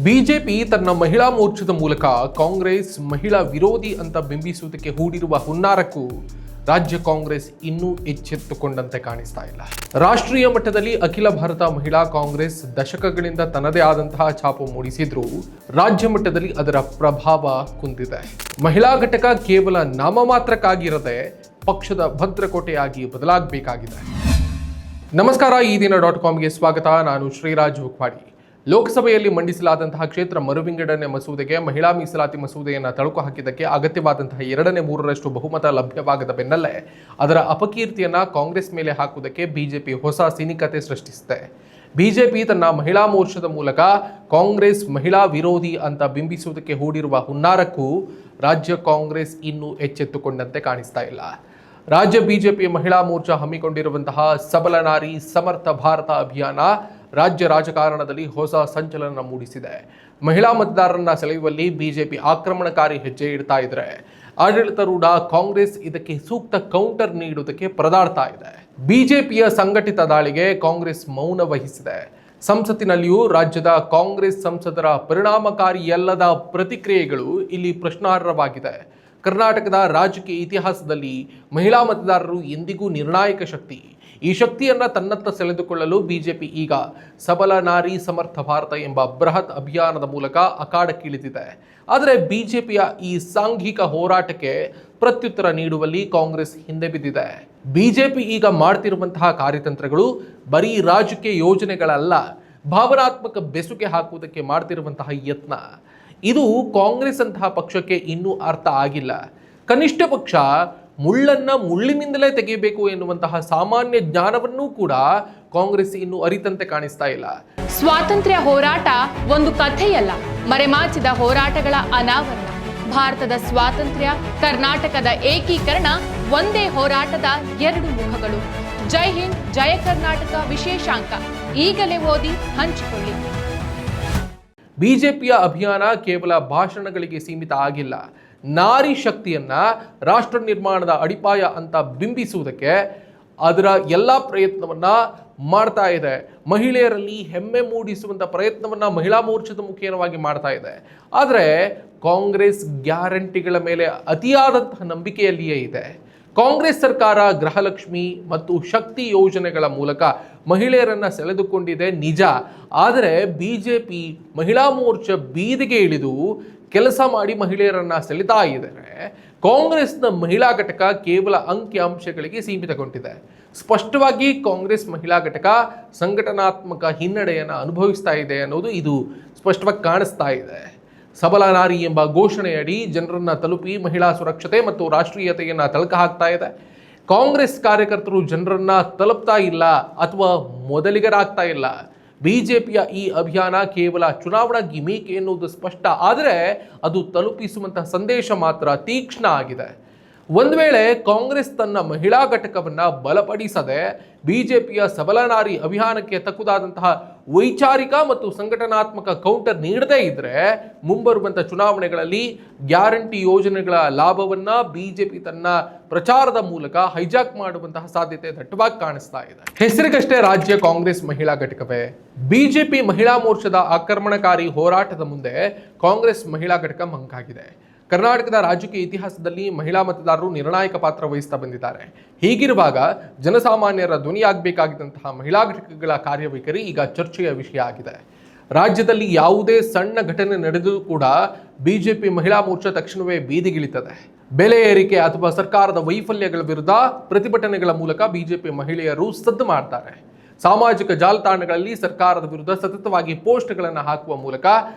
BJP ತನ್ನ ಮಹಿಳಾ ಮೋರ್ಚಾದ ಮೂಲಕ ಕಾಂಗ್ರೆಸ್ ಮಹಿಳಾ ವಿರೋಧಿ ಅಂತ ಬಿಂಬಿಸುವುದಕ್ಕೆ ಹೂಡಿರುವ ಹುನ್ನಾರಕ್ಕೂ ರಾಜ್ಯ ಕಾಂಗ್ರೆಸ್ ಇನ್ನೂ ಎಚ್ಚೆತ್ತುಕೊಂಡಂತೆ ಕಾಣಿಸ್ತಾ ಇಲ್ಲ. ರಾಷ್ಟ್ರೀಯ ಮಟ್ಟದಲ್ಲಿ ಅಖಿಲ ಭಾರತ ಮಹಿಳಾ ಕಾಂಗ್ರೆಸ್ ದಶಕಗಳಿಂದ ತನ್ನದೇ ಆದಂತಹ ಛಾಪು ಮೂಡಿಸಿದ್ರೂ ರಾಜ್ಯ ಮಟ್ಟದಲ್ಲಿ ಅದರ ಪ್ರಭಾವ ಕುಂದಿದೆ. ಮಹಿಳಾ ಘಟಕ ಕೇವಲ ನಾಮಮಾತ್ರಕ್ಕಾಗಿರದೆ ಪಕ್ಷದ ಭದ್ರಕೋಟೆಯಾಗಿ ಬದಲಾಗಬೇಕಾಗಿದೆ. ನಮಸ್ಕಾರ, ಈ ದಿನ .comಗೆ ಸ್ವಾಗತ. ನಾನು ಶ್ರೀರಾಜ್ ಹುಕ್ವಾಡಿ. ಲೋಕಸಭೆಯಲ್ಲಿ ಮಂಡಿಸಲಾದಂತಹ ಕ್ಷೇತ್ರ ಮರುವಿಂಗಡಣೆ ಮಸೂದೆಗೆ ಮಹಿಳಾ ಮೀಸಲಾತಿ ಮಸೂದೆಯನ್ನು ತಳುಕು ಹಾಕಿದ್ದಕ್ಕೆ ಅಗತ್ಯವಾದಂತಹ 2/3 ಬಹುಮತ ಲಭ್ಯವಾಗದ ಬೆನ್ನಲ್ಲೇ ಅದರ ಅಪಕೀರ್ತಿಯನ್ನ ಕಾಂಗ್ರೆಸ್ ಮೇಲೆ ಹಾಕುವುದಕ್ಕೆ ಬಿಜೆಪಿ ಹೊಸ ಸಿನಿಕತೆ ಸೃಷ್ಟಿಸಿದೆ. ಬಿಜೆಪಿ ತನ್ನ ಮಹಿಳಾ ಮೋರ್ಚಾದ ಮೂಲಕ ಕಾಂಗ್ರೆಸ್ ಮಹಿಳಾ ವಿರೋಧಿ ಅಂತ ಬಿಂಬಿಸುವುದಕ್ಕೆ ಹೂಡಿರುವ ಹುನ್ನಾರಕ್ಕೂ ರಾಜ್ಯ ಕಾಂಗ್ರೆಸ್ ಇನ್ನೂ ಎಚ್ಚೆತ್ತುಕೊಂಡಂತೆ ಕಾಣಿಸ್ತಾ ಇಲ್ಲ. ರಾಜ್ಯ ಬಿಜೆಪಿ ಮಹಿಳಾ ಮೋರ್ಚಾ ಹಮ್ಮಿಕೊಂಡಿರುವಂತಹ ಸಬಲ ನಾರಿ ಸಮರ್ಥ ಭಾರತ ಅಭಿಯಾನ ರಾಜ್ಯ ರಾಜಕಾರಣದಲ್ಲಿ ಹೊಸ ಸಂಚಲನ ಮೂಡಿಸಿದೆ. ಮಹಿಳಾ ಮತದಾರರನ್ನ ಸೆಳೆಯುವಲ್ಲಿ ಬಿಜೆಪಿ ಆಕ್ರಮಣಕಾರಿ ಹೆಜ್ಜೆ ಇಡ್ತಾ ಇದ್ರೆ, ಆಡಳಿತಾರೂಢ ಕಾಂಗ್ರೆಸ್ ಇದಕ್ಕೆ ಸೂಕ್ತ ಕೌಂಟರ್ ನೀಡುವುದಕ್ಕೆ ಪರದಾಡ್ತಾ ಇದೆ. ಬಿಜೆಪಿಯ ಸಂಘಟಿತ ದಾಳಿಗೆ ಕಾಂಗ್ರೆಸ್ ಮೌನ ವಹಿಸಿದೆ. ಸಂಸತ್ತಿನಲ್ಲಿಯೂ ರಾಜ್ಯದ ಕಾಂಗ್ರೆಸ್ ಸಂಸದರ ಪರಿಣಾಮಕಾರಿಯಲ್ಲದ ಪ್ರತಿಕ್ರಿಯೆಗಳು ಇಲ್ಲಿ ಪ್ರಶ್ನಾರ್ಹವಾಗಿದೆ. ಕರ್ನಾಟಕದ ರಾಜಕೀಯ ಇತಿಹಾಸದಲ್ಲಿ ಮಹಿಳಾ ಮತದಾರರು ಎಂದಿಗೂ ನಿರ್ಣಾಯಕ ಶಕ್ತಿ. ಈ ಶಕ್ತಿಯನ್ನ ತನ್ನತ್ತ ಸೆಳೆದುಕೊಳ್ಳಲು ಬಿಜೆಪಿ ಈಗ ಸಬಲ ನಾರಿ ಸಮರ್ಥ ಭಾರತ ಎಂಬ ಬೃಹತ್ ಅಭಿಯಾನದ ಮೂಲಕ ಅಖಾಡಕ್ಕಿಳಿದಿದೆ. ಆದರೆ ಬಿಜೆಪಿಯ ಈ ಸಾಂಘಿಕ ಹೋರಾಟಕ್ಕೆ ಪ್ರತ್ಯುತ್ತರ ನೀಡುವಲ್ಲಿ ಕಾಂಗ್ರೆಸ್ ಹಿಂದೆ ಬಿದ್ದಿದೆ. ಬಿಜೆಪಿ ಈಗ ಮಾಡ್ತಿರುವಂತಹ ಕಾರ್ಯತಂತ್ರಗಳು ಬರೀ ರಾಜಕೀಯ ಯೋಜನೆಗಳಲ್ಲ, ಭಾವನಾತ್ಮಕ ಬೆಸುಗೆ ಹಾಕುವುದಕ್ಕೆ ಮಾಡ್ತಿರುವಂತಹ ಯತ್ನ. ಇದು ಕಾಂಗ್ರೆಸ್ ಅಂತಹ ಪಕ್ಷಕ್ಕೆ ಇನ್ನೂ ಅರ್ಥ ಆಗಿಲ್ಲ. ಕನಿಷ್ಠ ಪಕ್ಷ ಮುಳ್ಳನ್ನ ಮುಳ್ಳಿನಿಂದಲೇ ತೆಗೆಯಬೇಕು ಎನ್ನುವಂತಹ ಸಾಮಾನ್ಯ ಜ್ಞಾನವನ್ನೂ ಕೂಡ ಕಾಂಗ್ರೆಸ್ ಇನ್ನೂ ಅರಿತಂತೆ ಕಾಣಿಸ್ತಾ ಇಲ್ಲ. ಸ್ವಾತಂತ್ರ್ಯ ಹೋರಾಟ ಒಂದು ಕಥೆಯಲ್ಲ, ಮರೆಮಾಚಿದ ಹೋರಾಟಗಳ ಅನಾವರಣ. ಭಾರತದ ಸ್ವಾತಂತ್ರ್ಯ, ಕರ್ನಾಟಕದ ಏಕೀಕರಣ ಒಂದೇ ಹೋರಾಟದ 2 ಮುಖಗಳು. ಜೈ ಹಿಂದ್, ಜಯ ಕರ್ನಾಟಕ ವಿಶೇಷಾಂಕ ಈಗಲೇ ಓದಿ ಹಂಚಿಕೊಳ್ಳಿ. ಬಿಜೆಪಿಯ ಅಭಿಯಾನ ಕೇವಲ ಭಾಷಣಗಳಿಗೆ ಸೀಮಿತ ಆಗಿಲ್ಲ. ನಾರಿ ಶಕ್ತಿಯನ್ನ ರಾಷ್ಟ್ರ ನಿರ್ಮಾಣದ ಅಡಿಪಾಯ ಅಂತ ಬಿಂಬಿಸುವುದಕ್ಕೆ ಅದರ ಎಲ್ಲ ಪ್ರಯತ್ನವನ್ನ ಮಾಡ್ತಾ ಇದೆ. ಮಹಿಳೆಯರಲ್ಲಿ ಹೆಮ್ಮೆ ಮೂಡಿಸುವಂಥ ಪ್ರಯತ್ನವನ್ನ ಮಹಿಳಾ ಮೋರ್ಚಾದ ಮುಖೇನವಾಗಿ ಮಾಡ್ತಾ ಇದೆ. ಆದರೆ ಕಾಂಗ್ರೆಸ್ ಗ್ಯಾರಂಟಿಗಳ ಮೇಲೆ ಅತಿಯಾದಂತಹ ನಂಬಿಕೆಯಲ್ಲಿಯೇ ಇದೆ. ಕಾಂಗ್ರೆಸ್ ಸರ್ಕಾರ ಗೃಹಲಕ್ಷ್ಮಿ ಮತ್ತು ಶಕ್ತಿ ಯೋಜನೆಗಳ ಮೂಲಕ ಮಹಿಳೆಯರನ್ನ ಸೆಳೆದುಕೊಂಡಿದೆ ನಿಜ. ಆದರೆ ಬಿಜೆಪಿ ಮಹಿಳಾ ಮೋರ್ಚಾ ಬೀದಿಗೆ ಇಳಿದು ಕೆಲಸ ಮಾಡಿ ಮಹಿಳೆಯರನ್ನ ಸೆಳೆತಾ ಇದ್ದಾರೆ. ಕಾಂಗ್ರೆಸ್ನ ಮಹಿಳಾ ಘಟಕ ಕೇವಲ ಅಂಕಿ ಅಂಶಗಳಿಗೆ ಸೀಮಿತಗೊಂಡಿದೆ. ಸ್ಪಷ್ಟವಾಗಿ ಕಾಂಗ್ರೆಸ್ ಮಹಿಳಾ ಘಟಕ ಸಂಘಟನಾತ್ಮಕ ಹಿನ್ನಡೆಯನ್ನು ಅನುಭವಿಸ್ತಾ ಇದೆ ಅನ್ನೋದು ಇದು ಸ್ಪಷ್ಟವಾಗಿ ಕಾಣಿಸ್ತಾ ಇದೆ. ಸಬಲ ನಾರಿ ಎಂಬ ಘೋಷಣೆಯಡಿ ಜನರನ್ನ ತಲುಪಿ ಮಹಿಳಾ ಸುರಕ್ಷತೆ ಮತ್ತು ರಾಷ್ಟ್ರೀಯತೆಯನ್ನ ತಳಕ ಹಾಕ್ತಾ ಇದೆ. ಕಾಂಗ್ರೆಸ್ ಕಾರ್ಯಕರ್ತರು ಜನರನ್ನ ತಲುಪ್ತಾ ಇಲ್ಲ ಅಥವಾ ಮೊದಲಿಗರಾಗ್ತಾ ಇಲ್ಲ. ಬಿಜೆಪಿಯ ಈ ಅಭಿಯಾನ ಕೇವಲ ಚುನಾವಣಾ ಗಿಮಿಕ್ ಎನ್ನುವುದು ಸ್ಪಷ್ಟ. ಆದರೆ ಅದು ತಲುಪಿಸುವಂತಹ ಸಂದೇಶ ಮಾತ್ರ ತೀಕ್ಷ್ಣ ಆಗಿದೆ. ಒಂದು ವೇಳೆ ಕಾಂಗ್ರೆಸ್ ತನ್ನ ಮಹಿಳಾ ಘಟಕವನ್ನು ಬಲಪಡಿಸದೆ ಬಿಜೆಪಿಯ ಸಬಲ ನಾರಿ ಅಭಿಯಾನಕ್ಕೆ ತಕ್ಕುದಾದಂತಹ ವೈಚಾರಿಕ ಮತ್ತು ಸಂಘಟನಾತ್ಮಕ ಕೌಂಟರ್ ನೀಡದೇ ಇದ್ರೆ ಮುಂಬರುವಂತಹ ಚುನಾವಣೆಗಳಲ್ಲಿ ಗ್ಯಾರಂಟಿ ಯೋಜನೆಗಳ ಲಾಭವನ್ನ ಬಿಜೆಪಿ ತನ್ನ ಪ್ರಚಾರದ ಮೂಲಕ ಹೈಜಾಕ್ ಮಾಡುವಂತಹ ಸಾಧ್ಯತೆ ದಟ್ಟವಾಗಿ ಕಾಣಿಸ್ತಾ ಇದೆ. ಹೆಸರಿಗಷ್ಟೇ ರಾಜ್ಯ ಕಾಂಗ್ರೆಸ್ ಮಹಿಳಾ ಘಟಕವೇ. ಬಿಜೆಪಿ ಮಹಿಳಾ ಮೋರ್ಚಾದ ಆಕ್ರಮಣಕಾರಿ ಹೋರಾಟದ ಮುಂದೆ ಕಾಂಗ್ರೆಸ್ ಮಹಿಳಾ ಘಟಕ ಮಂಕಾಗಿದೆ. ಕರ್ನಾಟಕದ ರಾಜಕೀಯ ಇತಿಹಾಸದಲ್ಲಿ ಮಹಿಳಾ ಮತದಾರರು ನಿರ್ಣಾಯಕ ಪಾತ್ರ ವಹಿಸ್ತಾ ಬಂದಿದ್ದಾರೆ. ಹೀಗಿರುವಾಗ ಜನಸಾಮಾನ್ಯರ ಧ್ವನಿಯಾಗಬೇಕಾಗಿದ್ದಂತಹ ಮಹಿಳಾ ಘಟಕಗಳ ಕಾರ್ಯವೈಖರಿ ಈಗ ಚರ್ಚೆಯ ವಿಷಯ ಆಗಿದೆ. ರಾಜ್ಯದಲ್ಲಿ ಯಾವುದೇ ಸಣ್ಣ ಘಟನೆ ನಡೆದರೂ ಕೂಡ ಬಿಜೆಪಿ ಮಹಿಳಾ ಮೋರ್ಚಾ ತಕ್ಷಣವೇ ಬೀದಿಗಿಳಿತದೆ. ಬೆಲೆ ಏರಿಕೆ ಅಥವಾ ಸರ್ಕಾರದ ವೈಫಲ್ಯಗಳ ವಿರುದ್ಧ ಪ್ರತಿಭಟನೆಗಳ ಮೂಲಕ ಬಿಜೆಪಿ ಮಹಿಳೆಯರು ಸದ್ದು ಮಾಡ್ತಾರೆ. ಸಾಮಾಜಿಕ ಜಾಲತಾಣಗಳಲ್ಲಿ ಸರ್ಕಾರದ ವಿರುದ್ಧ ಸತತವಾಗಿ ಪೋಸ್ಟ್ಗಳನ್ನು ಹಾಕುವ ಮೂಲಕ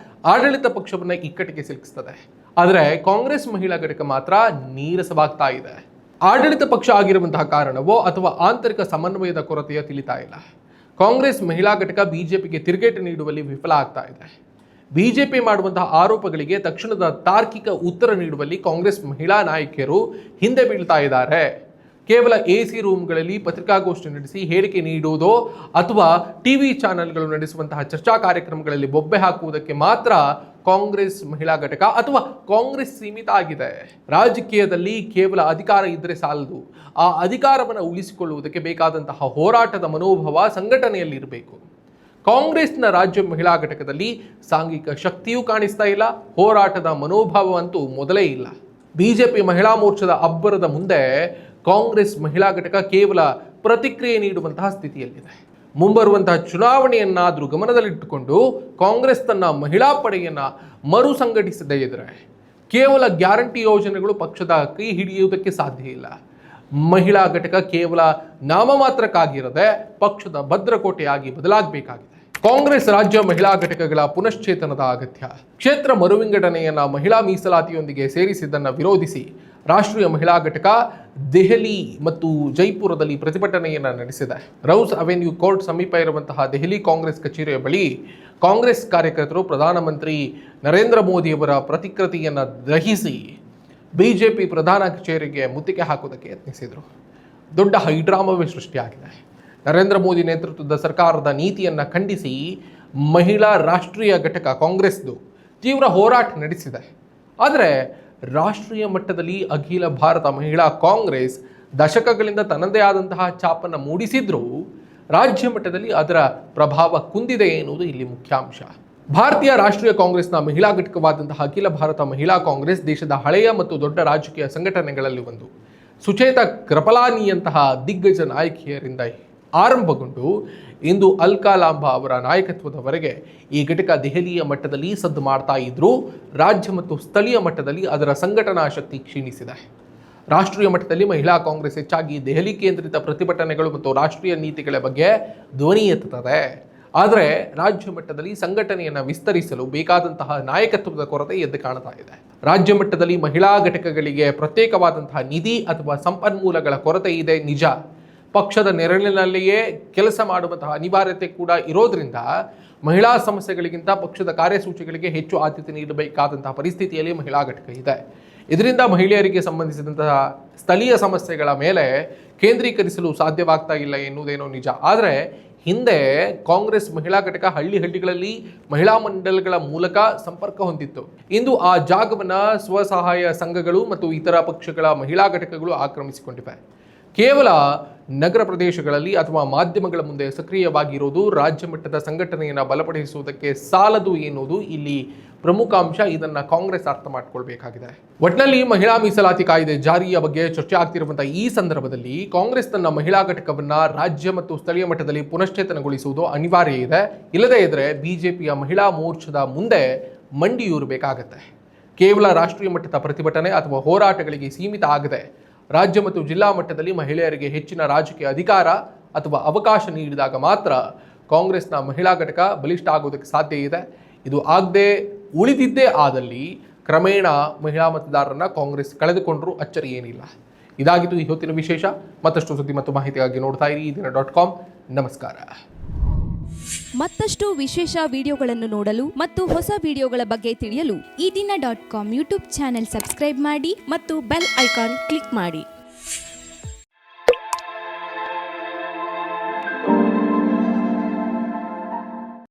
ಆಡಳಿತ ಪಕ್ಷವನ್ನು ಇಕ್ಕಟ್ಟಿಗೆ ಸಿಲುಕಿಸ್ತದೆ. ಆದರೆ ಕಾಂಗ್ರೆಸ್ ಮಹಿಳಾ ಘಟಕ ಮಾತ್ರ ನೀರಸವಾಗ್ತಾ ಇದೆ. ಆಡಳಿತ ಪಕ್ಷ ಆಗಿರುವಂತಹ ಕಾರಣವೋ ಅಥವಾ ಆಂತರಿಕ ಸಮನ್ವಯದ ಕೊರತೆಯ ತಿಳಿತಾ ಇಲ್ಲ. ಕಾಂಗ್ರೆಸ್ ಮಹಿಳಾ ಘಟಕ ಬಿಜೆಪಿಗೆ ತಿರುಗೇಟು ನೀಡುವಲ್ಲಿ ವಿಫಲ ಆಗ್ತಾ ಇದೆ. ಬಿಜೆಪಿ ಮಾಡುವಂತಹ ಆರೋಪಗಳಿಗೆ ತಕ್ಷಣದ ತಾರ್ಕಿಕ ಉತ್ತರ ನೀಡುವಲ್ಲಿ ಕಾಂಗ್ರೆಸ್ ಮಹಿಳಾ ನಾಯಕಿಯರು ಹಿಂದೆ ಬೀಳ್ತಾ ಇದ್ದಾರೆ. ಕೇವಲ ಎಸಿ ರೂಮ್ಗಳಲ್ಲಿ ಪತ್ರಿಕಾಗೋಷ್ಠಿ ನಡೆಸಿ ಹೇಳಿಕೆ ನೀಡುವುದೋ ಅಥವಾ ಟಿವಿ ಚಾನೆಲ್ಗಳು ನಡೆಸುವಂತಹ ಚರ್ಚಾ ಕಾರ್ಯಕ್ರಮಗಳಲ್ಲಿ ಬೊಬ್ಬೆ ಹಾಕುವುದಕ್ಕೆ ಮಾತ್ರ ಕಾಂಗ್ರೆಸ್ ಮಹಿಳಾ ಘಟಕ ಅಥವಾ ಕಾಂಗ್ರೆಸ್ ಸೀಮಿತ ಆಗಿದೆ. ರಾಜಕೀಯದಲ್ಲಿ ಕೇವಲ ಅಧಿಕಾರ ಇದ್ದರೆ ಸಾಲದು. ಆ ಅಧಿಕಾರವನ್ನು ಉಳಿಸಿಕೊಳ್ಳುವುದಕ್ಕೆ ಬೇಕಾದಂತಹ ಹೋರಾಟದ ಮನೋಭಾವ ಸಂಘಟನೆಯಲ್ಲಿ ಇರಬೇಕು. ಕಾಂಗ್ರೆಸ್ನ ರಾಜ್ಯ ಮಹಿಳಾ ಘಟಕದಲ್ಲಿ ಸಾಂಘಿಕ ಶಕ್ತಿಯೂ ಕಾಣಿಸ್ತಾ ಇಲ್ಲ, ಹೋರಾಟದ ಮನೋಭಾವವಂತೂ ಮೊದಲೇ ಇಲ್ಲ. ಬಿಜೆಪಿ ಮಹಿಳಾ ಮೋರ್ಚಾದ ಅಬ್ಬರದ ಮುಂದೆ ಕಾಂಗ್ರೆಸ್ ಮಹಿಳಾ ಘಟಕ ಕೇವಲ ಪ್ರತಿಕ್ರಿಯೆ ನೀಡುವಂತಹ ಸ್ಥಿತಿಯಲ್ಲಿದೆ. ಮುಂಬರುವಂತಹ ಚುನಾವಣೆಯನ್ನಾದರೂ ಗಮನದಲ್ಲಿಟ್ಟುಕೊಂಡು ಕಾಂಗ್ರೆಸ್ ತನ್ನ ಮಹಿಳಾ ಪಡೆಯನ್ನ ಮರು ಸಂಘಟಿಸದೇ ಇದ್ರೆ ಕೇವಲ ಗ್ಯಾರಂಟಿ ಯೋಜನೆಗಳು ಪಕ್ಷದ ಕೈ ಹಿಡಿಯುವುದಕ್ಕೆ ಸಾಧ್ಯ ಇಲ್ಲ. ಮಹಿಳಾ ಘಟಕ ಕೇವಲ ನಾಮಮಾತ್ರಕ್ಕಾಗಿರದೆ ಪಕ್ಷದ ಭದ್ರಕೋಟೆಯಾಗಿ ಬದಲಾಗಬೇಕಾಗಿದೆ. ಕಾಂಗ್ರೆಸ್ ರಾಜ್ಯ ಮಹಿಳಾ ಘಟಕಗಳ ಪುನಶ್ಚೇತನದ ಅಗತ್ಯ. ಕ್ಷೇತ್ರ ಮರುವಿಂಗಡಣೆಯನ್ನ ಮಹಿಳಾ ಮೀಸಲಾತಿಯೊಂದಿಗೆ ಸೇರಿಸಿದ್ದನ್ನು ವಿರೋಧಿಸಿ ರಾಷ್ಟ್ರೀಯ ಮಹಿಳಾ ಘಟಕ ದೆಹಲಿ ಮತ್ತು ಜೈಪುರದಲ್ಲಿ ಪ್ರತಿಭಟನೆಯನ್ನು ನಡೆಸಿದೆ. ರೌಸ್ ಅವೆನ್ಯೂ ಕೋರ್ಟ್ ಸಮೀಪ ಇರುವಂತಹ ದೆಹಲಿ ಕಾಂಗ್ರೆಸ್ ಕಚೇರಿಯ ಬಳಿ ಕಾಂಗ್ರೆಸ್ ಕಾರ್ಯಕರ್ತರು ಪ್ರಧಾನಮಂತ್ರಿ ನರೇಂದ್ರ ಮೋದಿಯವರ ಪ್ರತಿಕೃತಿಯನ್ನು ದಹಿಸಿ ಬಿಜೆಪಿ ಪ್ರಧಾನ ಕಚೇರಿಗೆ ಮುತ್ತಿಗೆ ಹಾಕುವುದಕ್ಕೆ ಯತ್ನಿಸಿದರು. ದೊಡ್ಡ ಹೈಡ್ರಾಮವೇ ಸೃಷ್ಟಿಯಾಗಿದೆ. ನರೇಂದ್ರ ಮೋದಿ ನೇತೃತ್ವದ ಸರ್ಕಾರದ ನೀತಿಯನ್ನು ಖಂಡಿಸಿ ಮಹಿಳಾ ರಾಷ್ಟ್ರೀಯ ಘಟಕ ಕಾಂಗ್ರೆಸ್ದು ತೀವ್ರ ಹೋರಾಟ ನಡೆಸಿದೆ. ಆದರೆ ರಾಷ್ಟ್ರೀಯ ಮಟ್ಟದಲ್ಲಿ ಅಖಿಲ ಭಾರತ ಮಹಿಳಾ ಕಾಂಗ್ರೆಸ್ ದಶಕಗಳಿಂದ ತನ್ನದೇ ಆದಂತಹ ಛಾಪನ್ನು ಮೂಡಿಸಿದ್ರೂ ರಾಜ್ಯ ಮಟ್ಟದಲ್ಲಿ ಅದರ ಪ್ರಭಾವ ಕುಂದಿದೆ ಎನ್ನುವುದು ಇಲ್ಲಿ ಮುಖ್ಯಾಂಶ. ಭಾರತೀಯ ರಾಷ್ಟ್ರೀಯ ಕಾಂಗ್ರೆಸ್ನ ಮಹಿಳಾ ಘಟಕವಾದಂತಹ ಅಖಿಲ ಭಾರತ ಮಹಿಳಾ ಕಾಂಗ್ರೆಸ್ ದೇಶದ ಹಳೆಯ ಮತ್ತು ದೊಡ್ಡ ರಾಜಕೀಯ ಸಂಘಟನೆಗಳಲ್ಲಿ ಒಂದು. ಸುಚೇತಾ ಕೃಪಲಾನಿಯಂತಹ ದಿಗ್ಗಜ ನಾಯಕಿಯರಿಂದ ಆರಂಭಗೊಂಡು ಇಂದು ಅಲ್ಕಾ ಲಾಂಬಾ ಅವರ ನಾಯಕತ್ವದವರೆಗೆ ಈ ಘಟಕ ದೆಹಲಿಯ ಮಟ್ಟದಲ್ಲಿ ಸದ್ದು ಮಾಡ್ತಾ ಇದ್ರೂ ರಾಜ್ಯ ಮತ್ತು ಸ್ಥಳೀಯ ಮಟ್ಟದಲ್ಲಿ ಅದರ ಸಂಘಟನಾ ಶಕ್ತಿ ಕ್ಷೀಣಿಸಿದೆ. ರಾಷ್ಟ್ರೀಯ ಮಟ್ಟದಲ್ಲಿ ಮಹಿಳಾ ಕಾಂಗ್ರೆಸ್ ಹೆಚ್ಚಾಗಿ ದೆಹಲಿ ಕೇಂದ್ರಿತ ಪ್ರತಿಭಟನೆಗಳು ಮತ್ತು ರಾಷ್ಟ್ರೀಯ ನೀತಿಗಳ ಬಗ್ಗೆ ಧ್ವನಿ ಎತ್ತುತ್ತದೆ. ಆದರೆ ರಾಜ್ಯ ಮಟ್ಟದಲ್ಲಿ ಸಂಘಟನೆಯನ್ನು ವಿಸ್ತರಿಸಲು ಬೇಕಾದಂತಹ ನಾಯಕತ್ವದ ಕೊರತೆ ಎದ್ದು ಕಾಣ್ತಾ ಇದೆ. ರಾಜ್ಯ ಮಟ್ಟದಲ್ಲಿ ಮಹಿಳಾ ಘಟಕಗಳಿಗೆ ಪ್ರತ್ಯೇಕವಾದಂತಹ ನಿಧಿ ಅಥವಾ ಸಂಪನ್ಮೂಲಗಳ ಕೊರತೆ ಇದೆ ನಿಜ. ಪಕ್ಷದ ನೆರಳಿನಲ್ಲಿಯೇ ಕೆಲಸ ಮಾಡುವಂತಹ ಅನಿವಾರ್ಯತೆ ಕೂಡ ಇರೋದ್ರಿಂದ ಮಹಿಳಾ ಸಮಸ್ಯೆಗಳಿಗಿಂತ ಪಕ್ಷದ ಕಾರ್ಯಸೂಚಿಗಳಿಗೆ ಹೆಚ್ಚು ಆದ್ಯತೆ ನೀಡಬೇಕಾದಂತಹ ಪರಿಸ್ಥಿತಿಯಲ್ಲಿ ಮಹಿಳಾ ಘಟಕ ಇದೆ. ಇದರಿಂದ ಮಹಿಳೆಯರಿಗೆ ಸಂಬಂಧಿಸಿದಂತಹ ಸ್ಥಳೀಯ ಸಮಸ್ಯೆಗಳ ಮೇಲೆ ಕೇಂದ್ರೀಕರಿಸಲು ಸಾಧ್ಯವಾಗ್ತಾ ಇಲ್ಲ ಎನ್ನುವುದೇನೋ ನಿಜ. ಆದರೆ ಹಿಂದೆ ಕಾಂಗ್ರೆಸ್ ಮಹಿಳಾ ಘಟಕ ಹಳ್ಳಿಗಳಲ್ಲಿ ಮಹಿಳಾ ಮಂಡಲಗಳ ಮೂಲಕ ಸಂಪರ್ಕ ಹೊಂದಿತ್ತು. ಇಂದು ಆ ಜಾಗವನ್ನು ಸ್ವಸಹಾಯ ಸಂಘಗಳು ಮತ್ತು ಇತರ ಪಕ್ಷಗಳ ಮಹಿಳಾ ಘಟಕಗಳು ಆಕ್ರಮಿಸಿಕೊಂಡಿವೆ. ಕೇವಲ ನಗರ ಪ್ರದೇಶಗಳಲ್ಲಿ ಅಥವಾ ಮಾಧ್ಯಮಗಳ ಮುಂದೆ ಸಕ್ರಿಯವಾಗಿರುವುದು ರಾಜ್ಯ ಮಟ್ಟದ ಸಂಘಟನೆಯನ್ನು ಬಲಪಡಿಸುವುದಕ್ಕೆ ಸಾಲದು ಎನ್ನುವುದು ಇಲ್ಲಿ ಪ್ರಮುಖ ಅಂಶ. ಇದನ್ನು ಕಾಂಗ್ರೆಸ್ ಅರ್ಥ ಮಾಡಿಕೊಳ್ಬೇಕಾಗಿದೆ. ಒಟ್ಟಿನಲ್ಲಿ ಮಹಿಳಾ ಮೀಸಲಾತಿ ಕಾಯ್ದೆ ಜಾರಿಯ ಬಗ್ಗೆ ಚರ್ಚೆ ಆಗ್ತಿರುವಂತಹ ಈ ಸಂದರ್ಭದಲ್ಲಿ ಕಾಂಗ್ರೆಸ್ ತನ್ನ ಮಹಿಳಾ ಘಟಕವನ್ನು ರಾಜ್ಯ ಮತ್ತು ಸ್ಥಳೀಯ ಮಟ್ಟದಲ್ಲಿ ಪುನಶ್ಚೇತನಗೊಳಿಸುವುದು ಅನಿವಾರ್ಯ ಇದೆ. ಇಲ್ಲದೇ ಇದ್ರೆ ಬಿಜೆಪಿಯ ಮಹಿಳಾ ಮೋರ್ಚಾದ ಮುಂದೆ ಮಂಡಿಯೂರಬೇಕಾಗತ್ತೆ. ಕೇವಲ ರಾಷ್ಟ್ರೀಯ ಮಟ್ಟದ ಪ್ರತಿಭಟನೆ ಅಥವಾ ಹೋರಾಟಗಳಿಗೆ ಸೀಮಿತ ಆಗದೆ ರಾಜ್ಯ ಮತ್ತು ಜಿಲ್ಲಾ ಮಟ್ಟದಲ್ಲಿ ಮಹಿಳೆಯರಿಗೆ ಹೆಚ್ಚಿನ ರಾಜಕೀಯ ಅಧಿಕಾರ ಅಥವಾ ಅವಕಾಶ ನೀಡಿದಾಗ ಮಾತ್ರ ಕಾಂಗ್ರೆಸ್ನ ಮಹಿಳಾ ಘಟಕ ಬಲಿಷ್ಠ ಆಗೋದಕ್ಕೆ ಸಾಧ್ಯ ಇದೆ. ಇದು ಆಗದೆ ಉಳಿದಿದ್ದೇ ಆದಲ್ಲಿ ಕ್ರಮೇಣ ಮಹಿಳಾ ಮತದಾರರನ್ನ ಕಾಂಗ್ರೆಸ್ ಕಳೆದುಕೊಂಡ್ರೂ ಅಚ್ಚರಿ ಏನಿಲ್ಲ. ಇದಾಗಿತ್ತು ಈ ಹೊತ್ತಿನ ವಿಶೇಷ. ಮತ್ತಷ್ಟು ಸುದ್ದಿ ಮತ್ತು ಮಾಹಿತಿಗಾಗಿ ನೋಡ್ತಾ ಇರಿ ಈದಿನ.com. ನಮಸ್ಕಾರ. ಮತ್ತಷ್ಟು ವಿಶೇಷ ವಿಡಿಯೋಗಳನ್ನು ನೋಡಲು ಮತ್ತು ಹೊಸ ವಿಡಿಯೋಗಳ ಬಗ್ಗೆ ತಿಳಿಯಲು ಈದಿನ.com ಯೂಟ್ಯೂಬ್ ಚಾನೆಲ್ ಸಬ್ಸ್ಕ್ರೈಬ್ ಮಾಡಿ ಮತ್ತು ಬೆಲ್ ಐಕಾನ್ ಕ್ಲಿಕ್ ಮಾಡಿ.